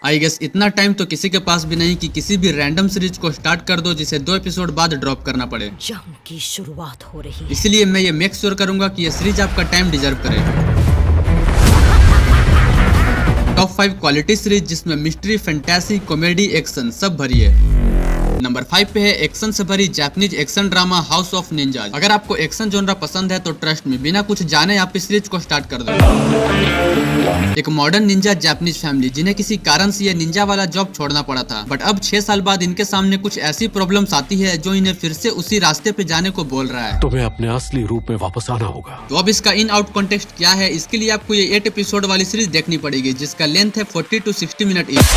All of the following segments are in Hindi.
आई गेस इतना टाइम तो किसी के पास भी नहीं कि किसी भी रैंडम सीरीज को स्टार्ट कर दो जिसे 2 एपिसोड बाद ड्रॉप करना पड़े। जंग की शुरुआत हो रही है। इसलिए मैं ये मेक श्योर करूंगा कि ये सीरीज आपका टाइम डिजर्व करे। टॉप 5 क्वालिटी सीरीज जिसमें मिस्ट्री, फैंटेसी, कॉमेडी, एक्शन सब भरी है। नंबर 5 पे है एक्शन से भरी Japanese action drama house of Ninja. अगर आपको एक्शन जॉनरा पसंद है तो ट्रस्ट में बिना कुछ जाने आप इस सीरीज को स्टार्ट कर दो। एक मॉडर्न निंजा जापानीज फैमिली जिन्हें किसी कारण से ये निंजा वाला जॉब छोड़ना पड़ा था, बट अब 6 साल बाद इनके सामने कुछ ऐसी प्रॉब्लम्स आती है जो इन्हें फिर से उसी रास्ते पे जाने को बोल रहा है। तुम्हें अपने असली रूप में वापस आना होगा। तो अब इसका इन आउट कॉन्टेक्स्ट क्या है, इसके लिए आपको ये 8 एपिसोड वाली सीरीज देखनी पड़ेगी जिसका लेंथ है 40 to 60 minute each.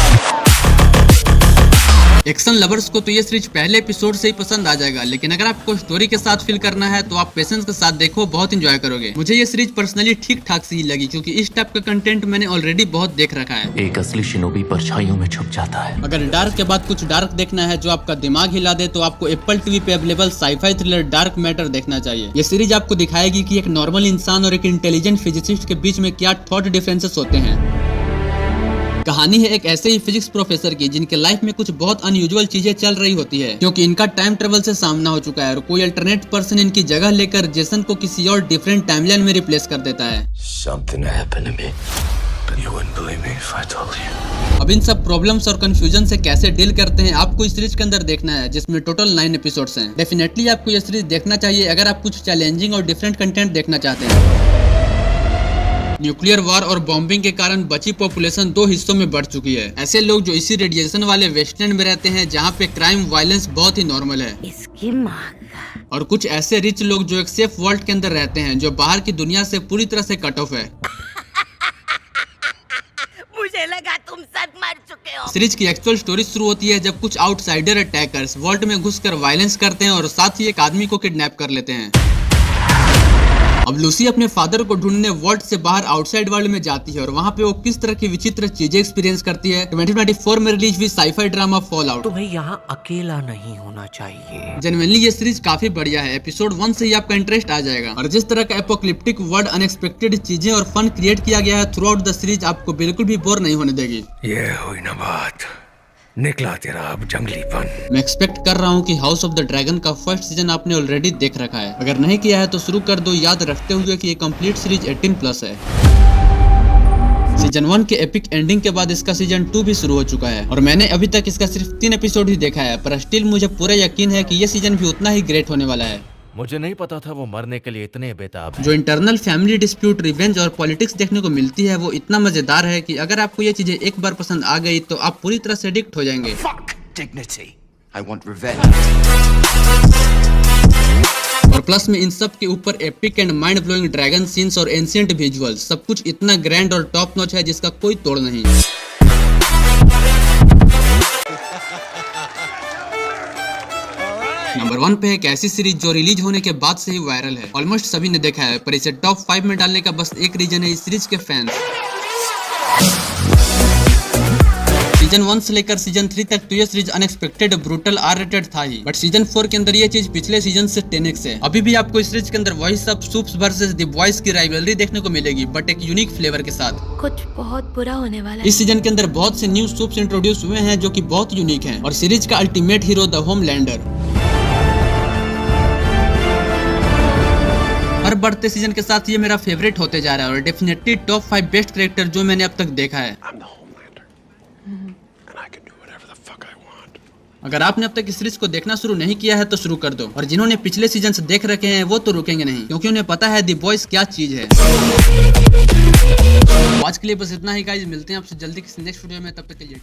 Action lovers को तो ये सीरीज पहले एपिसोड से ही पसंद आ जाएगा, लेकिन अगर आपको स्टोरी के साथ फील करना है तो आप पेशेंस के साथ देखो, बहुत एंजॉय करोगे। मुझे ये सीरीज पर्सनली ठीक ठाक सी ही लगी क्योंकि इस टाइप का कंटेंट मैंने ऑलरेडी बहुत देख रखा है। एक असली शिनोबी परछाइयों में छुप जाता है। अगर डार्क के बाद कुछ डार्क देखना है जो आपका दिमाग हिला दे तो आपको एप्पल टीवी पे available scifi thriller Dark Matter देखना चाहिए। ये सीरीज आपको दिखाएगी कि एक नॉर्मल इंसान और एक इंटेलिजेंट फिजिसिस्ट के बीच में क्या थॉट डिफरेंसेस होते हैं। कहानी है एक ऐसे ही फिजिक्स प्रोफेसर की जिनके लाइफ में कुछ बहुत अनयूजुअल चीजें चल रही होती है क्योंकि इनका टाइम ट्रेवल से सामना हो चुका है और कोई अल्टरनेट पर्सन इनकी जगह लेकर जेसन को किसी और डिफरेंट टाइमलाइन में रिप्लेस कर देता है। अब इन सब प्रॉब्लम्स और कंफ्यूजन से कैसे डील करते हैं आपको इस सीरीज के अंदर देखना है जिसमें टोटल 9 एपिसोड्स हैं। डेफिनेटली आपको ये सीरीज देखना चाहिए अगर आप कुछ चैलेंजिंग और डिफरेंट कंटेंट देखना चाहते हैं। न्यूक्लियर वॉर और बॉम्बिंग के कारण बची पॉपुलेशन 2 हिस्सों में बढ़ चुकी है। ऐसे लोग जो इसी रेडिएशन वाले वेस्टलैंड में रहते हैं जहाँ पे क्राइम वायलेंस बहुत ही नॉर्मल है। इसकी माँ का। और कुछ ऐसे रिच लोग जो एक सेफ वर्ल्ड के अंदर रहते हैं जो बाहर की दुनिया से पूरी तरह से कट ऑफ है। मुझे लगा तुम सब मर चुके हो। सीरीज की एक्चुअल स्टोरी शुरू होती है जब कुछ आउटसाइडर अटैकर्स वर्ल्ड में घुसकर वायलेंस करते हैं और साथ ही एक आदमी को किडनैप कर लेते हैं। अब लूसी अपने फादर को ढूंढने वर्ल्ड से बाहर आउटसाइड वर्ल्ड में जाती है और वहाँ पे वो किस तरह की विचित्र चीजें एक्सपीरियंस करती है। 2024 में रिलीज हुई साईफाई ड्रामा फॉल आउट। तुम्हें यहाँ अकेला नहीं होना चाहिए। जेन्युइनली ये सीरीज काफी बढ़िया है। एपिसोड 1 से ही आपका इंटरेस्ट आ जाएगा और जिस तरह का एपोक्लिप्टिक वर्ल्ड, अनएक्सपेक्टेड चीजें और फन क्रिएट किया गया है थ्रू आउट द सीरीज आपको बिल्कुल भी बोर नहीं होने देगी। ये हुई ना बात, निकला तेरा अब जंगलीपन। मैं एक्सपेक्ट कर रहा हूँ कि हाउस ऑफ द ड्रैगन का फर्स्ट सीजन आपने ऑलरेडी देख रखा है। अगर नहीं किया है तो शुरू कर दो, याद रखते हुए कि ये कंप्लीट सीरीज 18+ है। सीजन 1 के एपिक एंडिंग के बाद इसका सीजन 2 भी शुरू हो चुका है और मैंने अभी तक इसका सिर्फ 3 एपिसोड ही देखा है, पर स्टिल मुझे पूरा यकीन है कि ये सीजन भी उतना ही ग्रेट होने वाला है। मुझे नहीं पता था वो मरने के लिए इतने बेताब हैं। जो इंटरनल फैमिली डिस्प्यूट, रिवेंज और पॉलिटिक्स देखने को मिलती है वो इतना मजेदार है कि अगर आपको ये चीजें एक बार पसंद आ गई तो आप पूरी तरह से एडिक्ट हो जाएंगे। और प्लस में इन सब के ऊपर epic and mind blowing dragon scenes और एंशिएंट विजुअल्स, सब कुछ इतना ग्रैंड और टॉप नॉच है जिसका कोई तोड़ नहीं। नंबर 1 पे एक ऐसी सीरीज जो रिलीज होने के बाद से ही वायरल है, ऑलमोस्ट सभी ने देखा है, पर इसे टॉप 5 में डालने का बस एक रीजन है इस सीरीज के फैंस। सीजन 1 से लेकर सीजन 3 तक तो ये सीरीज अनएक्सपेक्टेड, ब्रूटल, R-रेटेड था ही, बट सीजन 4 के अंदर ये चीज पिछले सीजन से 10x है। अभी भी आपको इस सीरीज के अंदर वही सब सूप्स वर्सेस द बॉयज की राइवलरी देखने को मिलेगी, बट एक यूनिक फ्लेवर के साथ। कुछ बहुत बुरा होने वाला है। इस सीजन के अंदर बहुत से न्यू सूप्स इंट्रोड्यूस हुए हैं जो कि बहुत यूनिक हैं और सीरीज का अल्टीमेट हीरो द होमलैंडर हर बढ़ते सीजन के साथ ये मेरा फेवरेट होते जा रहा है और डेफिनेटली टॉप 5 बेस्ट कैरेक्टर जो मैंने अब तक देखा है। अगर आपने अब तक इस सीरीज को देखना शुरू नहीं किया है तो शुरू कर दो, और जिन्होंने पिछले सीजन से देख रखे हैं वो तो रुकेंगे नहीं क्योंकि उन्हें पता है द बॉयज क्या चीज है। आज के लिए बस इतना ही गाइस, मिलते हैं आपसे जल्दी किसी नेक्स्ट वीडियो में, तब तक के लिए